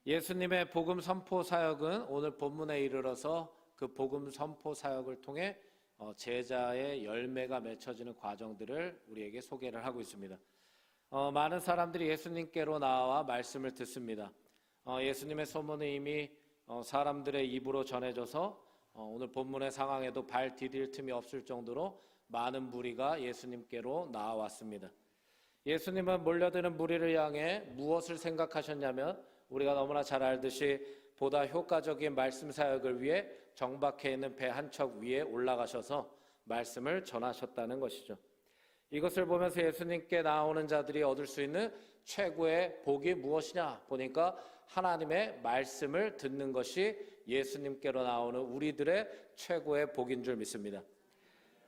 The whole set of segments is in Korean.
예수님의 복음 선포 사역은 오늘 본문에 이르러서 그 복음 선포 사역을 통해 제자의 열매가 맺혀지는 과정들을 우리에게 소개를 하고 있습니다. 많은 사람들이 예수님께로 나와 말씀을 듣습니다. 예수님의 소문이 이미 사람들의 입으로 전해져서 오늘 본문의 상황에도 발 디딜 틈이 없을 정도로 많은 무리가 예수님께로 나와왔습니다. 예수님은 몰려드는 무리를 향해 무엇을 생각하셨냐면 우리가 너무나 잘 알듯이 보다 효과적인 말씀 사역을 위해 정박해 있는 배 한 척 위에 올라가셔서 말씀을 전하셨다는 것이죠. 이것을 보면서 예수님께 나오는 자들이 얻을 수 있는 최고의 복이 무엇이냐 보니까 하나님의 말씀을 듣는 것이 예수님께로 나오는 우리들의 최고의 복인 줄 믿습니다.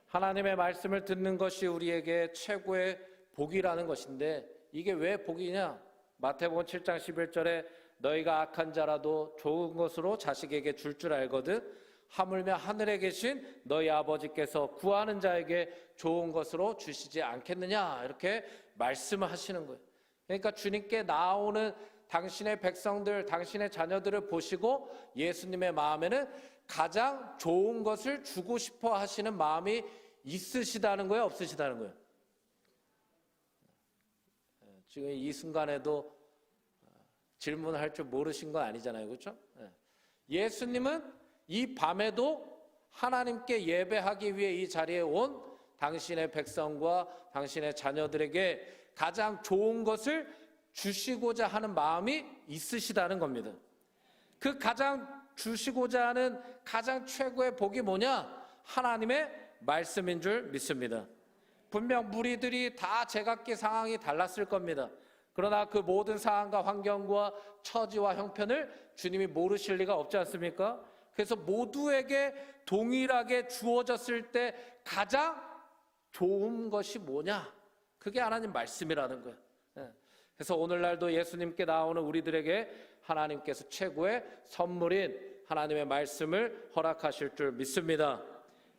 하나님의 말씀을 듣는 것이 우리에게 최고의 복이라는 것인데 이게 왜 복이냐? 마태복음 7장 11절에 너희가 악한 자라도 좋은 것으로 자식에게 줄 알거든 하물며 하늘에 계신 너희 아버지께서 구하는 자에게 좋은 것으로 주시지 않겠느냐 이렇게 말씀을 하시는 거예요. 그러니까 주님께 나오는 당신의 백성들, 당신의 자녀들을 보시고 예수님의 마음에는 가장 좋은 것을 주고 싶어 하시는 마음이 있으시다는 거예요, 없으시다는 거예요? 지금 이 순간에도 질문할 줄 모르신 건 아니잖아요, 그렇죠? 예수님은 이 밤에도 하나님께 예배하기 위해 이 자리에 온 당신의 백성과 당신의 자녀들에게 가장 좋은 것을 주시고자 하는 마음이 있으시다는 겁니다. 그 가장 주시고자 하는 가장 최고의 복이 뭐냐? 하나님의 말씀인 줄 믿습니다. 분명 무리들이 다 제각기 상황이 달랐을 겁니다. 그러나 그 모든 상황과 환경과 처지와 형편을 주님이 모르실 리가 없지 않습니까? 그래서 모두에게 동일하게 주어졌을 때 가장 좋은 것이 뭐냐? 그게 하나님 말씀이라는 거예요. 그래서 오늘날도 예수님께 나오는 우리들에게 하나님께서 최고의 선물인 하나님의 말씀을 허락하실 줄 믿습니다.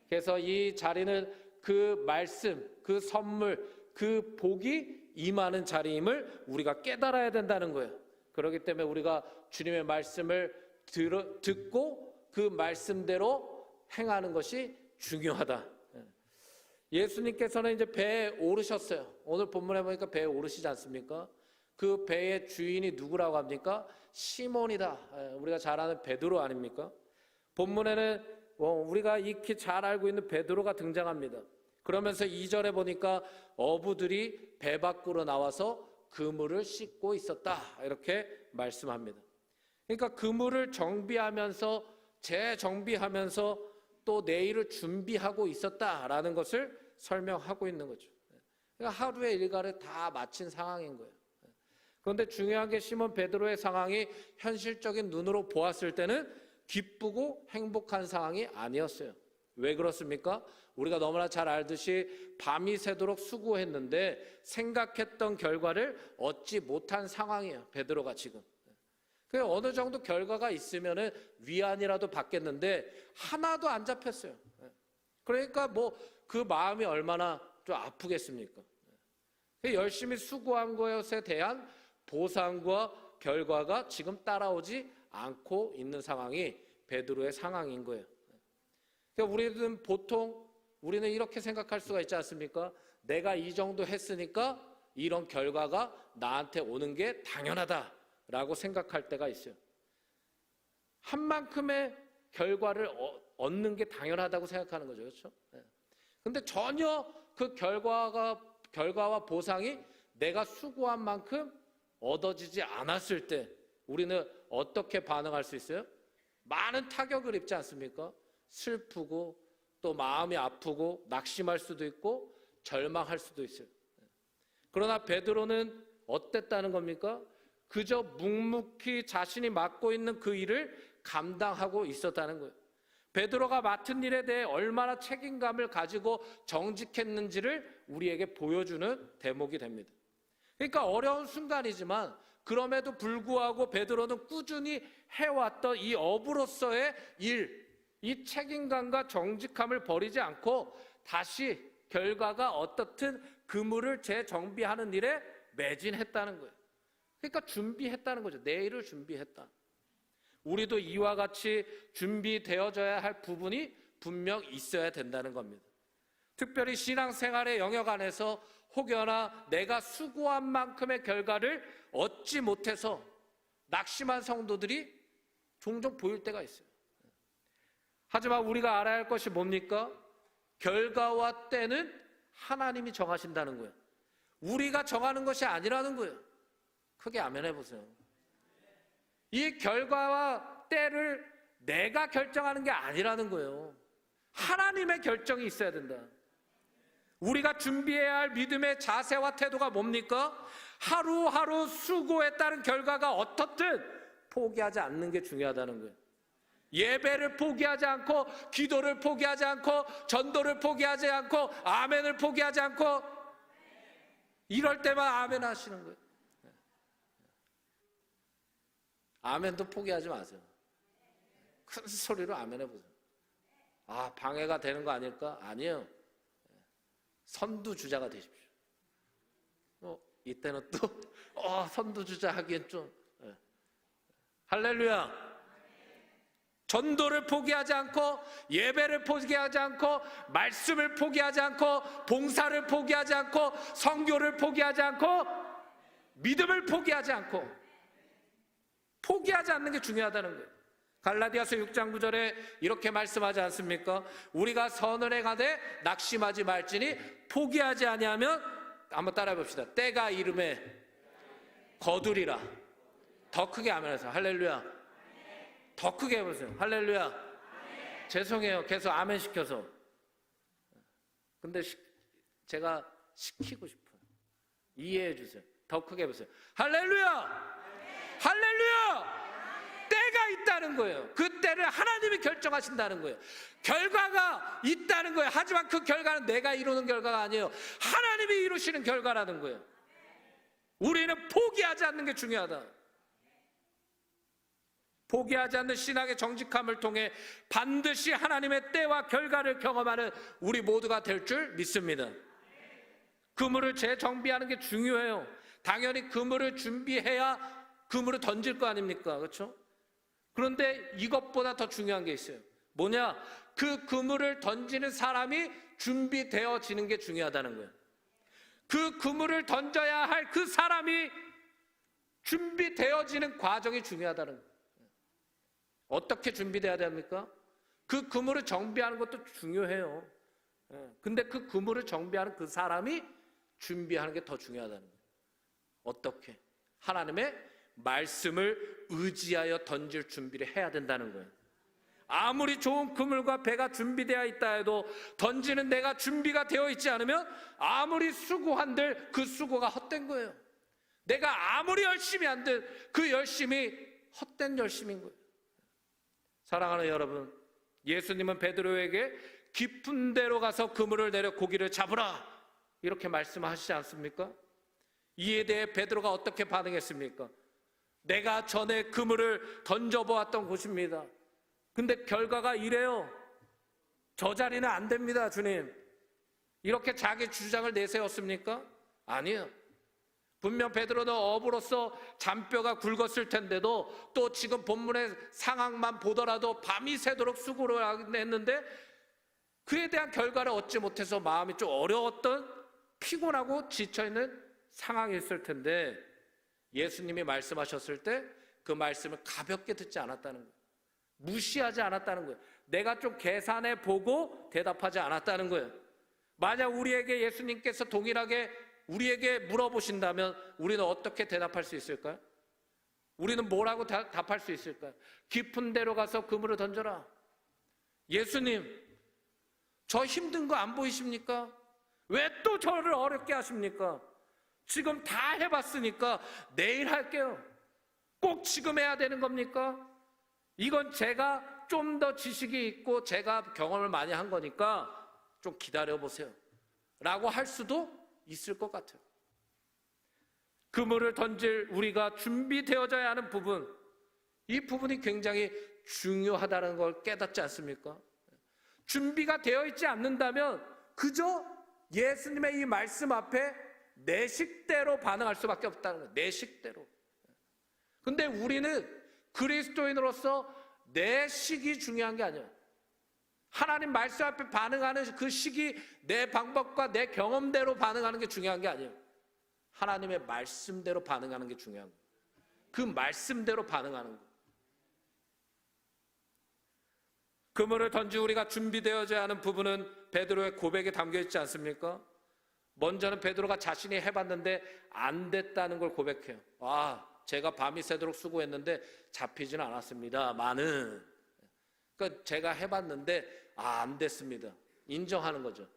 그래서 이 자리는 그 말씀, 그 선물, 그 복이 임하는 자리임을 우리가 깨달아야 된다는 거예요. 그렇기 때문에 우리가 주님의 말씀을 듣고 그 말씀대로 행하는 것이 중요하다. 예수님께서는 이제 배에 오르셨어요. 오늘 본문에 보니까 배에 오르시지 않습니까? 그 배의 주인이 누구라고 합니까? 시몬이다. 우리가 잘 아는 베드로 아닙니까? 본문에는 우리가 익히 잘 알고 있는 베드로가 등장합니다. 그러면서 2절에 보니까 어부들이 배 밖으로 나와서 그물을 씻고 있었다 이렇게 말씀합니다. 그러니까 그물을 정비하면서 재정비하면서 또 내일을 준비하고 있었다라는 것을 설명하고 있는 거죠. 그러니까 하루의 일과를 다 마친 상황인 거예요. 그런데 중요한 게 시몬 베드로의 상황이 현실적인 눈으로 보았을 때는 기쁘고 행복한 상황이 아니었어요. 왜 그렇습니까? 우리가 너무나 잘 알듯이 밤이 새도록 수고했는데 생각했던 결과를 얻지 못한 상황이에요. 베드로가 지금. 어느 정도 결과가 있으면은 위안이라도 받겠는데 하나도 안 잡혔어요. 그러니까 그 마음이 얼마나 좀 아프겠습니까? 열심히 수고한 것에 대한 보상과 결과가 지금 따라오지 않고 있는 상황이 베드로의 상황인 거예요. 우리는 보통 이렇게 생각할 수가 있지 않습니까? 내가 이 정도 했으니까 이런 결과가 나한테 오는 게 당연하다라고 생각할 때가 있어요. 한 만큼의 결과를 얻는 게 당연하다고 생각하는 거죠, 그렇죠? 근데 전혀 그 결과와 보상이 내가 수고한 만큼 얻어지지 않았을 때 우리는 어떻게 반응할 수 있어요? 많은 타격을 입지 않습니까? 슬프고 또 마음이 아프고 낙심할 수도 있고 절망할 수도 있어요. 그러나 베드로는 어땠다는 겁니까? 그저 묵묵히 자신이 맡고 있는 그 일을 감당하고 있었다는 거예요. 베드로가 맡은 일에 대해 얼마나 책임감을 가지고 정직했는지를 우리에게 보여주는 대목이 됩니다. 그러니까 어려운 순간이지만 그럼에도 불구하고 베드로는 꾸준히 해왔던 이 어부로서의 일, 이 책임감과 정직함을 버리지 않고 다시 결과가 어떻든 그물을 재정비하는 일에 매진했다는 거예요. 그러니까 준비했다는 거죠. 내일을 준비했다. 우리도 이와 같이 준비되어져야 할 부분이 분명 있어야 된다는 겁니다. 특별히 신앙생활의 영역 안에서 혹여나 내가 수고한 만큼의 결과를 얻지 못해서 낙심한 성도들이 종종 보일 때가 있어요. 하지만 우리가 알아야 할 것이 뭡니까? 결과와 때는 하나님이 정하신다는 거예요. 우리가 정하는 것이 아니라는 거예요. 크게 아멘 해보세요. 이 결과와 때를 내가 결정하는 게 아니라는 거예요. 하나님의 결정이 있어야 된다. 우리가 준비해야 할 믿음의 자세와 태도가 뭡니까? 하루하루 수고에 따른 결과가 어떻든 포기하지 않는 게 중요하다는 거예요. 예배를 포기하지 않고, 기도를 포기하지 않고, 전도를 포기하지 않고, 아멘을 포기하지 않고, 이럴 때만 아멘 하시는 거예요. 아멘도 포기하지 마세요. 큰 소리로 아멘 해보세요. 아, 방해가 되는 거 아닐까? 아니에요. 선두주자가 되십시오. 이때는 또 선두주자 하기엔 좀 할렐루야. 전도를 포기하지 않고, 예배를 포기하지 않고, 말씀을 포기하지 않고, 봉사를 포기하지 않고, 선교를 포기하지 않고, 믿음을 포기하지 않고, 포기하지 않는 게 중요하다는 거예요. 갈라디아서 6장 9절에 이렇게 말씀하지 않습니까? 우리가 선을 행하되 낙심하지 말지니 포기하지 아니하면, 한번 따라해 봅시다. 때가 이름에 거두리라. 더 크게 아멘하세요. 할렐루야. 더 크게 해보세요. 할렐루야. 죄송해요. 계속 아멘 시켜서. 근데 제가 시키고 싶어요. 이해해 주세요. 더 크게 해보세요. 할렐루야. 할렐루야. 때가 있다는 거예요. 그 때를 하나님이 결정하신다는 거예요. 결과가 있다는 거예요. 하지만 그 결과는 내가 이루는 결과가 아니에요. 하나님이 이루시는 결과라는 거예요. 우리는 포기하지 않는 게 중요하다. 포기하지 않는 신앙의 정직함을 통해 반드시 하나님의 때와 결과를 경험하는 우리 모두가 될 줄 믿습니다. 그물을 재정비하는 게 중요해요. 당연히 그물을 준비해야 그물을 던질 거 아닙니까? 그렇죠? 그런데 이것보다 더 중요한 게 있어요. 뭐냐? 그 그물을 던지는 사람이 준비되어지는 게 중요하다는 거예요. 그 그물을 던져야 할 그 사람이 준비되어지는 과정이 중요하다는 거예요. 어떻게 준비돼야 됩니까? 그 그물을 정비하는 것도 중요해요. 근데 그 그물을 정비하는 그 사람이 준비하는 게 더 중요하다는 거예요. 어떻게? 하나님의 말씀을 의지하여 던질 준비를 해야 된다는 거예요. 아무리 좋은 그물과 배가 준비되어 있다 해도 던지는 내가 준비가 되어 있지 않으면 아무리 수고한들 그 수고가 헛된 거예요. 내가 아무리 열심히 한들 그 열심이 헛된 열심인 거예요. 사랑하는 여러분, 예수님은 베드로에게 깊은 데로 가서 그물을 내려 고기를 잡으라 이렇게 말씀하시지 않습니까? 이에 대해 베드로가 어떻게 반응했습니까? 내가 전에 그물을 던져보았던 곳입니다. 근데 결과가 이래요. 저 자리는 안 됩니다, 주님. 이렇게 자기 주장을 내세웠습니까? 아니에요. 분명 베드로는 어부로서 잔뼈가 굵었을 텐데도 또 지금 본문의 상황만 보더라도 밤이 새도록 수고를 했는데 그에 대한 결과를 얻지 못해서 마음이 좀 어려웠던, 피곤하고 지쳐있는 상황이었을 텐데 예수님이 말씀하셨을 때 그 말씀을 가볍게 듣지 않았다는 거예요. 무시하지 않았다는 거예요. 내가 좀 계산해 보고 대답하지 않았다는 거예요. 만약 우리에게 예수님께서 동일하게 우리에게 물어보신다면 우리는 어떻게 대답할 수 있을까요? 우리는 뭐라고 답할 수 있을까요? 깊은 데로 가서 그물을 던져라. 예수님, 저 힘든 거 안 보이십니까? 왜 또 저를 어렵게 하십니까? 지금 다 해봤으니까 내일 할게요. 꼭 지금 해야 되는 겁니까? 이건 제가 좀 더 지식이 있고 제가 경험을 많이 한 거니까 좀 기다려보세요 라고 할 수도 있을 것 같아요. 그물을 던질 우리가 준비되어져야 하는 부분, 이 부분이 굉장히 중요하다는 걸 깨닫지 않습니까? 준비가 되어 있지 않는다면 그저 예수님의 이 말씀 앞에 내 식대로 반응할 수밖에 없다는 거예요. 내 식대로. 근데 우리는 그리스도인으로서 내 식이 중요한 게 아니야. 하나님 말씀 앞에 반응하는 그 식이 내 방법과 내 경험대로 반응하는 게 중요한 게 아니에요. 하나님의 말씀대로 반응하는 게 중요한 거예요. 그 말씀대로 반응하는 거예요. 그물을 던지고 우리가 준비되어져야 하는 부분은 베드로의 고백에 담겨 있지 않습니까? 먼저는 베드로가 자신이 해봤는데 안 됐다는 걸 고백해요. 제가 밤이 새도록 수고했는데 잡히지는 않았습니다. 그러니까 제가 해봤는데 안 됐습니다. 인정하는 거죠.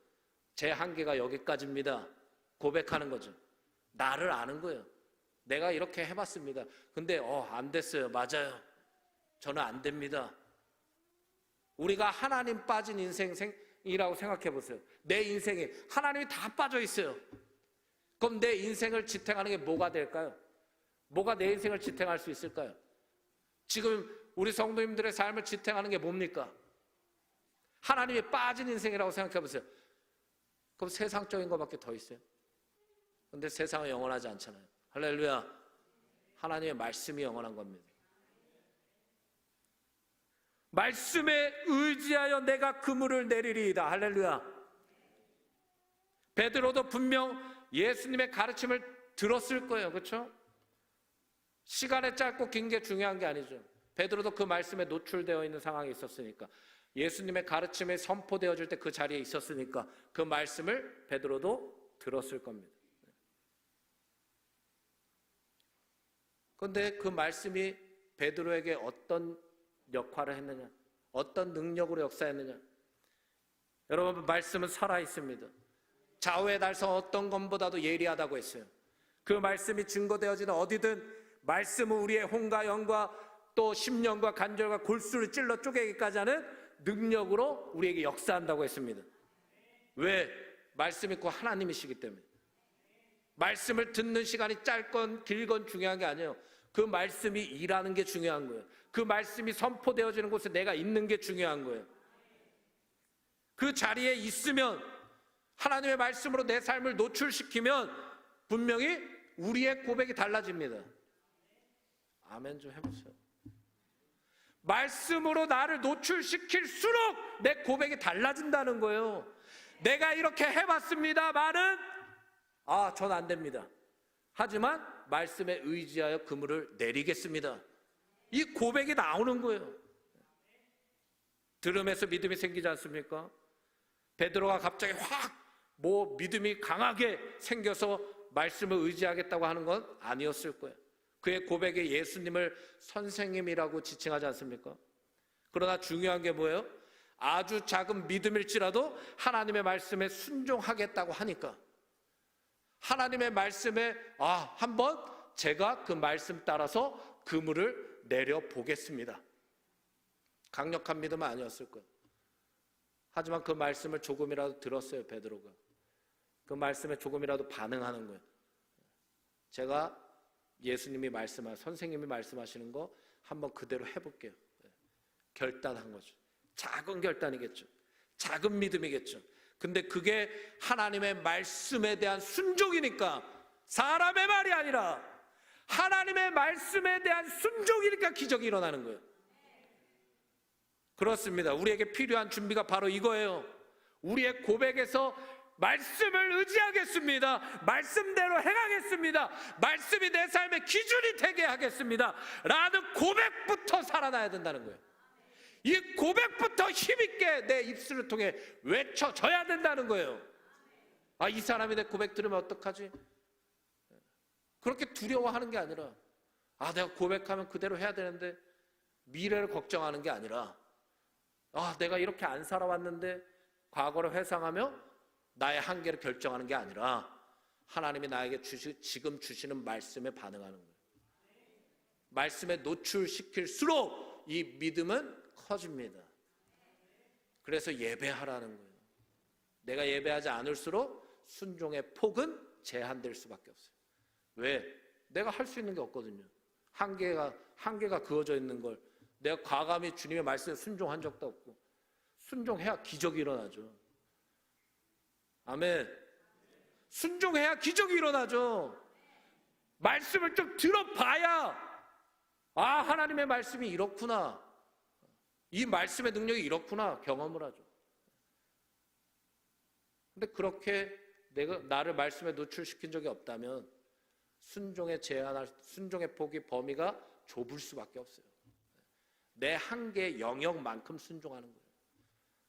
제 한계가 여기까지입니다. 고백하는 거죠. 나를 아는 거예요. 내가 이렇게 해봤습니다. 근데 안 됐어요. 맞아요. 저는 안 됩니다. 우리가 하나님 빠진 인생이라고 생각해 보세요. 내 인생에 하나님이 다 빠져 있어요. 그럼 내 인생을 지탱하는 게 뭐가 될까요? 뭐가 내 인생을 지탱할 수 있을까요? 지금 우리 성도님들의 삶을 지탱하는 게 뭡니까? 하나님이 빠진 인생이라고 생각해 보세요. 그럼 세상적인 것밖에 더 있어요? 근데 세상은 영원하지 않잖아요. 할렐루야. 하나님의 말씀이 영원한 겁니다. 말씀에 의지하여 내가 그물을 내리리이다. 할렐루야. 베드로도 분명 예수님의 가르침을 들었을 거예요. 그렇죠? 시간이 짧고 긴 게 중요한 게 아니죠. 베드로도 그 말씀에 노출되어 있는 상황이 있었으니까, 예수님의 가르침에 선포되어질 때 그 자리에 있었으니까 그 말씀을 베드로도 들었을 겁니다. 그런데 그 말씀이 베드로에게 어떤 역할을 했느냐, 어떤 능력으로 역사했느냐. 여러분, 말씀은 살아있습니다. 좌우의 달성 어떤 것보다도 예리하다고 했어요. 그 말씀이 증거되어지는 어디든 말씀은 우리의 혼과 영과 또 심령과 간절과 골수를 찔러 쪼개기까지 하는 능력으로 우리에게 역사한다고 했습니다. 왜? 말씀이 곧 하나님이시기 때문에. 말씀을 듣는 시간이 짧건 길건 중요한 게 아니에요. 그 말씀이 일하는 게 중요한 거예요. 그 말씀이 선포되어지는 곳에 내가 있는 게 중요한 거예요. 그 자리에 있으면, 하나님의 말씀으로 내 삶을 노출시키면 분명히 우리의 고백이 달라집니다. 아멘 좀 해보세요. 말씀으로 나를 노출시킬수록 내 고백이 달라진다는 거예요. 내가 이렇게 해봤습니다만은 전 안 됩니다. 하지만 말씀에 의지하여 그물을 내리겠습니다. 이 고백이 나오는 거예요. 들음에서 믿음이 생기지 않습니까? 베드로가 갑자기 믿음이 강하게 생겨서 말씀을 의지하겠다고 하는 건 아니었을 거예요. 그의 고백에 예수님을 선생님이라고 지칭하지 않습니까? 그러나 중요한 게 뭐예요? 아주 작은 믿음일지라도 하나님의 말씀에 순종하겠다고 하니까, 하나님의 말씀에 한번 제가 그 말씀 따라서 그물을 내려보겠습니다. 강력한 믿음은 아니었을 거예요. 하지만 그 말씀을 조금이라도 들었어요. 베드로가 그 말씀에 조금이라도 반응하는 거예요. 제가 예수님이 선생님이 말씀하시는 거 한번 그대로 해볼게요. 결단한 거죠. 작은 결단이겠죠. 작은 믿음이겠죠. 근데 그게 하나님의 말씀에 대한 순종이니까, 사람의 말이 아니라 하나님의 말씀에 대한 순종이니까 기적이 일어나는 거예요. 그렇습니다. 우리에게 필요한 준비가 바로 이거예요. 우리의 고백에서 말씀을 의지하겠습니다. 말씀대로 행하겠습니다. 말씀이 내 삶의 기준이 되게 하겠습니다. 라는 고백부터 살아나야 된다는 거예요. 이 고백부터 힘있게 내 입술을 통해 외쳐져야 된다는 거예요. 이 사람이 내 고백 들으면 어떡하지? 그렇게 두려워하는 게 아니라, 내가 고백하면 그대로 해야 되는데, 미래를 걱정하는 게 아니라, 내가 이렇게 안 살아왔는데 과거를 회상하며 나의 한계를 결정하는 게 아니라, 하나님이 나에게 지금 주시는 말씀에 반응하는 거예요. 말씀에 노출시킬수록 이 믿음은 커집니다. 그래서 예배하라는 거예요. 내가 예배하지 않을수록 순종의 폭은 제한될 수밖에 없어요. 왜? 내가 할 수 있는 게 없거든요. 한계가 그어져 있는 걸 내가 과감히 주님의 말씀에 순종한 적도 없고, 순종해야 기적이 일어나죠. 아멘. 순종해야 기적이 일어나죠. 말씀을 좀 들어봐야 아, 하나님의 말씀이 이렇구나. 이 말씀의 능력이 이렇구나. 경험을 하죠. 근데 그렇게 나를 말씀에 노출시킨 적이 없다면 순종의 폭이 범위가 좁을 수밖에 없어요. 내 한계 영역만큼 순종하는 거예요.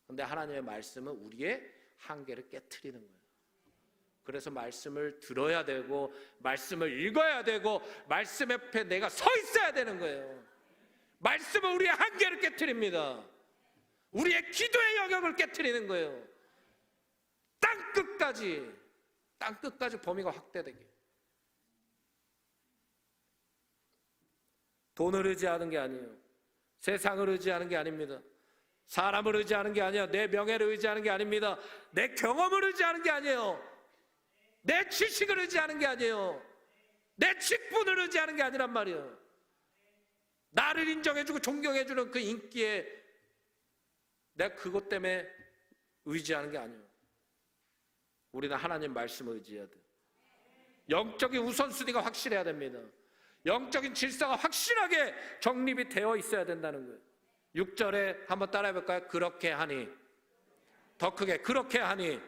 근데 하나님의 말씀은 우리의 한계를 깨트리는 거예요. 그래서 말씀을 들어야 되고 말씀을 읽어야 되고 말씀 옆에 내가 서 있어야 되는 거예요. 말씀은 우리의 한계를 깨트립니다. 우리의 기도의 영역을 깨트리는 거예요. 땅끝까지 범위가 확대되게. 돈을 의지하는 게 아니에요. 세상을 의지하는 게 아닙니다. 사람을 의지하는 게 아니에요. 내 명예를 의지하는 게 아닙니다. 내 경험을 의지하는 게 아니에요. 내 지식을 의지하는 게 아니에요. 내 직분을 의지하는 게 아니란 말이에요. 나를 인정해주고 존경해주는 그 인기에 내가 그것 때문에 의지하는 게 아니에요. 우리는 하나님 말씀을 의지해야 돼요. 영적인 우선순위가 확실해야 됩니다. 영적인 질서가 확실하게 정립이 되어 있어야 된다는 거예요. 6절에 한번 따라해 볼까요? 그렇게 하니. 더 크게 그렇게 하니.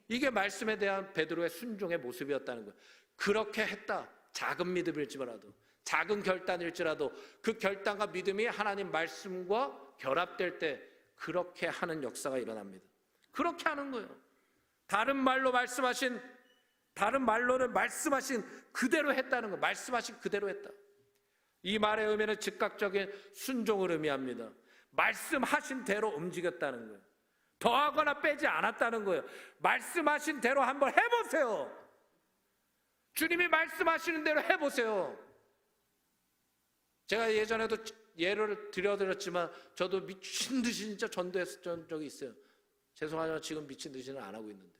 이게 말씀에 대한 베드로의 순종의 모습이었다는 거예요. 그렇게 했다. 작은 믿음일지라도, 작은 결단일지라도 그 결단과 믿음이 하나님 말씀과 결합될 때 그렇게 하는 역사가 일어납니다. 그렇게 하는 거예요. 다른 말로는 말씀하신 그대로 했다는 거. 말씀하신 그대로 했다. 이 말의 의미는 즉각적인 순종을 의미합니다. 말씀하신 대로 움직였다는 거예요. 더하거나 빼지 않았다는 거예요. 말씀하신 대로 한번 해보세요. 주님이 말씀하시는 대로 해보세요. 제가 예전에도 예를 들어드렸지만 저도 미친 듯이 진짜 전도했던 적이 있어요. 죄송하지만 지금 미친 듯이는 안 하고 있는데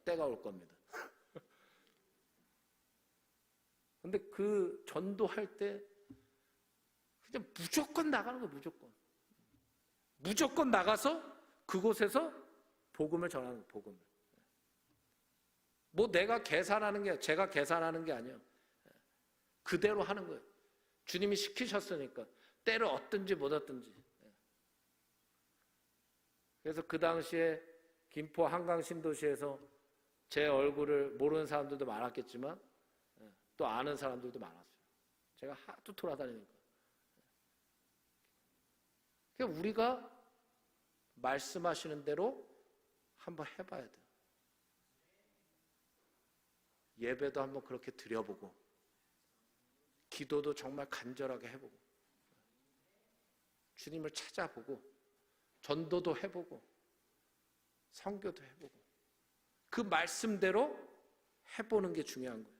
때가 올 겁니다. 근데 그 전도할 때 그냥 무조건 나가는 거예요. 무조건 나가서 그곳에서 복음을 전하는 거예요. 복음을. 뭐 제가 계산하는 게 아니에요. 그대로 하는 거예요. 주님이 시키셨으니까 때를 얻든지 못 얻든지. 그래서 그 당시에 김포 한강 신도시에서 제 얼굴을 모르는 사람들도 많았겠지만 또 아는 사람들도 많았어요. 제가 하도 돌아다니니까. 그러니까 우리가 말씀하시는 대로 한번 해봐야 돼요. 예배도 한번 그렇게 드려보고 기도도 정말 간절하게 해보고 주님을 찾아보고 전도도 해보고 선교도 해보고 그 말씀대로 해보는 게 중요한 거예요.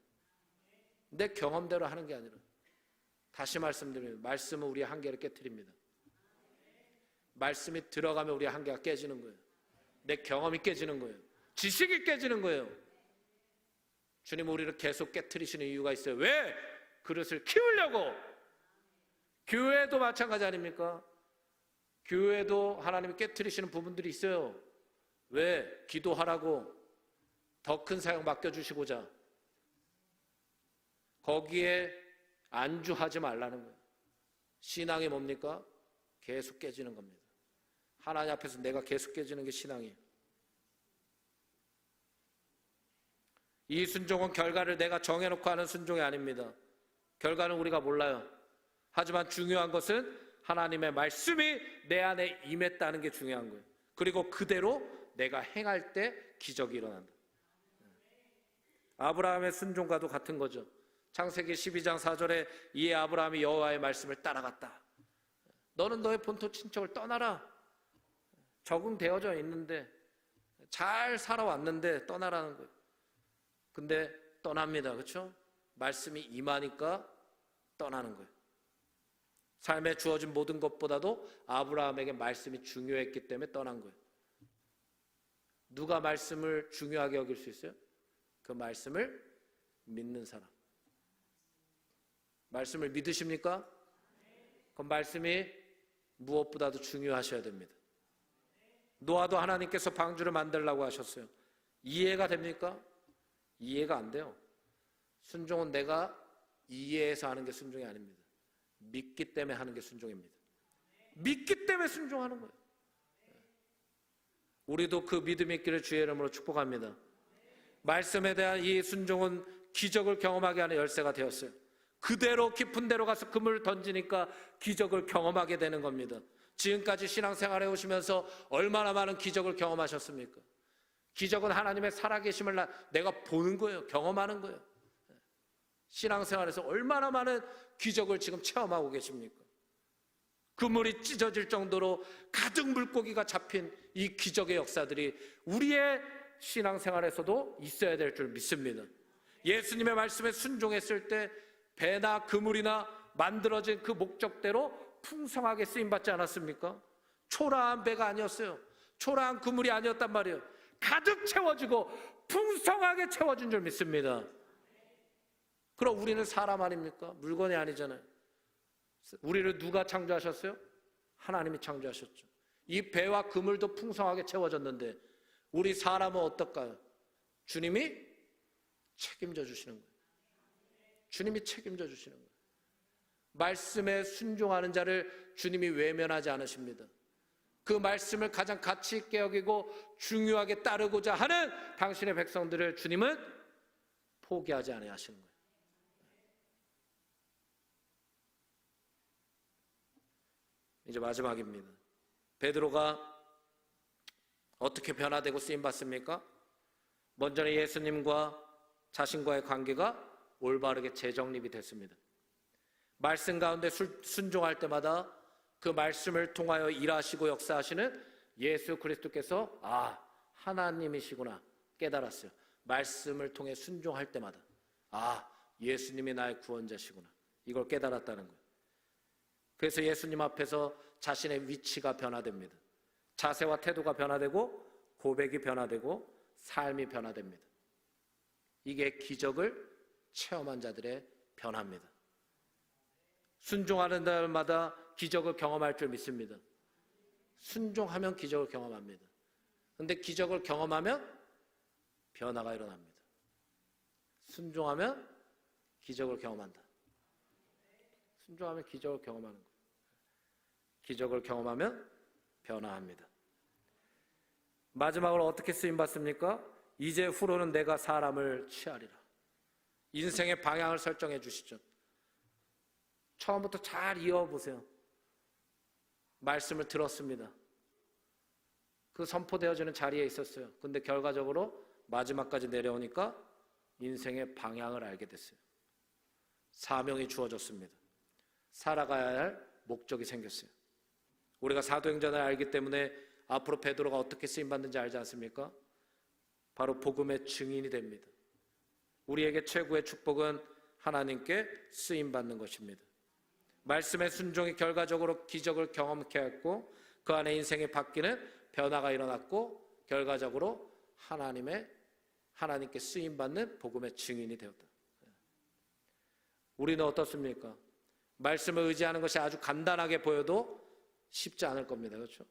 내 경험대로 하는 게 아니라 다시 말씀드립니다. 말씀은 우리의 한계를 깨트립니다. 말씀이 들어가면 우리의 한계가 깨지는 거예요. 내 경험이 깨지는 거예요. 지식이 깨지는 거예요. 주님은 우리를 계속 깨트리시는 이유가 있어요. 왜? 그릇을 키우려고. 교회도 마찬가지 아닙니까? 교회도 하나님이 깨트리시는 부분들이 있어요. 왜? 기도하라고 더 큰 사역 맡겨주시고자. 거기에 안주하지 말라는 거예요. 신앙이 뭡니까? 계속 깨지는 겁니다. 하나님 앞에서 내가 계속 깨지는 게 신앙이에요. 이 순종은 결과를 내가 정해놓고 하는 순종이 아닙니다. 결과는 우리가 몰라요. 하지만 중요한 것은 하나님의 말씀이 내 안에 임했다는 게 중요한 거예요. 그리고 그대로 내가 행할 때 기적이 일어난다. 아브라함의 순종과도 같은 거죠. 창세기 12장 4절에 이에 아브라함이 여호와의 말씀을 따라갔다. 너는 너의 본토 친척을 떠나라. 적응되어져 있는데 잘 살아왔는데 떠나라는 거예요. 근데 떠납니다. 그렇죠? 말씀이 임하니까 떠나는 거예요. 삶에 주어진 모든 것보다도 아브라함에게 말씀이 중요했기 때문에 떠난 거예요. 누가 말씀을 중요하게 여길 수 있어요? 그 말씀을 믿는 사람. 말씀을 믿으십니까? 그 말씀이 무엇보다도 중요하셔야 됩니다. 노아도 하나님께서 방주를 만들라고 하셨어요. 이해가 됩니까? 이해가 안 돼요. 순종은 내가 이해해서 하는 게 순종이 아닙니다. 믿기 때문에 하는 게 순종입니다. 믿기 때문에 순종하는 거예요. 우리도 그 믿음이 있기를 주의 이름으로 축복합니다. 말씀에 대한 이 순종은 기적을 경험하게 하는 열쇠가 되었어요. 그대로 깊은 데로 가서 금을 던지니까 기적을 경험하게 되는 겁니다. 지금까지 신앙생활해 오시면서 얼마나 많은 기적을 경험하셨습니까? 기적은 하나님의 살아계심을 내가 보는 거예요. 경험하는 거예요. 신앙생활에서 얼마나 많은 기적을 지금 체험하고 계십니까? 그물이 찢어질 정도로 가득 물고기가 잡힌 이 기적의 역사들이 우리의 신앙생활에서도 있어야 될 줄 믿습니다. 예수님의 말씀에 순종했을 때 배나 그물이나 만들어진 그 목적대로 풍성하게 쓰임받지 않았습니까? 초라한 배가 아니었어요. 초라한 그물이 아니었단 말이에요. 가득 채워지고 풍성하게 채워진 줄 믿습니다. 그럼 우리는 사람 아닙니까? 물건이 아니잖아요. 우리를 누가 창조하셨어요? 하나님이 창조하셨죠. 이 배와 그물도 풍성하게 채워졌는데 우리 사람은 어떨까요? 주님이 책임져 주시는 거예요. 주님이 책임져 주시는 거예요. 말씀에 순종하는 자를 주님이 외면하지 않으십니다. 그 말씀을 가장 가치 있게 여기고 중요하게 따르고자 하는 당신의 백성들을 주님은 포기하지 아니하시는 거예요. 이제 마지막입니다. 베드로가 어떻게 변화되고 쓰임받습니까? 먼저는 예수님과 자신과의 관계가 올바르게 재정립이 됐습니다. 말씀 가운데 순종할 때마다 그 말씀을 통하여 일하시고 역사하시는 예수 그리스도께서 하나님이시구나 깨달았어요. 말씀을 통해 순종할 때마다 예수님이 나의 구원자시구나 이걸 깨달았다는 거예요. 그래서 예수님 앞에서 자신의 위치가 변화됩니다. 자세와 태도가 변화되고 고백이 변화되고 삶이 변화됩니다. 이게 기적을 체험한 자들의 변화입니다. 순종하는 날마다 기적을 경험할 줄 믿습니다. 순종하면 기적을 경험합니다. 그런데 기적을 경험하면 변화가 일어납니다. 순종하면 기적을 경험한다. 순종하면 기적을 경험하는 거예요. 기적을 경험하면 변화합니다. 마지막으로 어떻게 쓰임받습니까? 이제 후로는 내가 사람을 취하리라. 인생의 방향을 설정해 주시죠. 처음부터 잘 이어보세요. 말씀을 들었습니다. 그 선포되어지는 자리에 있었어요. 근데 결과적으로 마지막까지 내려오니까 인생의 방향을 알게 됐어요. 사명이 주어졌습니다. 살아가야 할 목적이 생겼어요. 우리가 사도행전을 알기 때문에 앞으로 베드로가 어떻게 쓰임받는지 알지 않습니까? 바로 복음의 증인이 됩니다. 우리에게 최고의 축복은 하나님께 쓰임받는 것입니다. 말씀의 순종이 결과적으로 기적을 경험케 했고 그 안에 인생이 바뀌는 변화가 일어났고 결과적으로 하나님께 쓰임받는 복음의 증인이 되었다. 우리는 어떻습니까? 말씀을 의지하는 것이 아주 간단하게 보여도 쉽지 않을 겁니다. 그렇죠?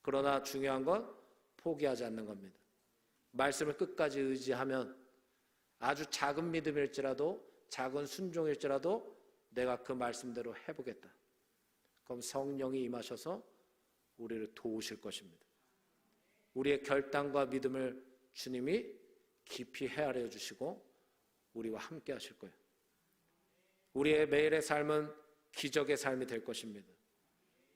그러나 중요한 건 포기하지 않는 겁니다. 말씀을 끝까지 의지하면 아주 작은 믿음일지라도 작은 순종일지라도 내가 그 말씀대로 해보겠다. 그럼 성령이 임하셔서 우리를 도우실 것입니다. 우리의 결단과 믿음을 주님이 깊이 헤아려 주시고 우리와 함께 하실 거예요. 우리의 매일의 삶은 기적의 삶이 될 것입니다.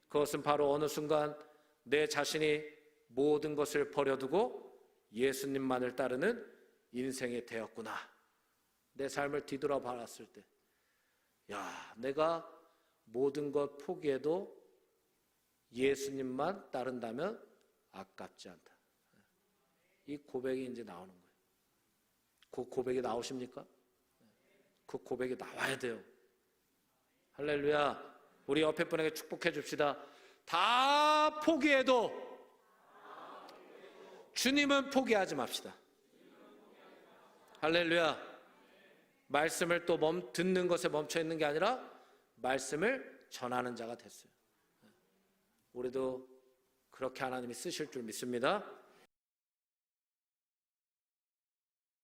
그것은 바로 어느 순간 내 자신이 모든 것을 버려두고 예수님만을 따르는 인생이 되었구나. 내 삶을 뒤돌아봤을 때 내가 모든 것 포기해도 예수님만 따른다면 아깝지 않다. 이 고백이 이제 나오는 거예요. 그 고백이 나오십니까? 그 고백이 나와야 돼요. 할렐루야. 우리 옆에 분에게 축복해 줍시다. 다 포기해도 주님은 포기하지 맙시다. 할렐루야. 말씀을 또 듣는 것에 멈춰 있는 게 아니라 말씀을 전하는 자가 됐어요. 우리도 그렇게 하나님이 쓰실 줄 믿습니다.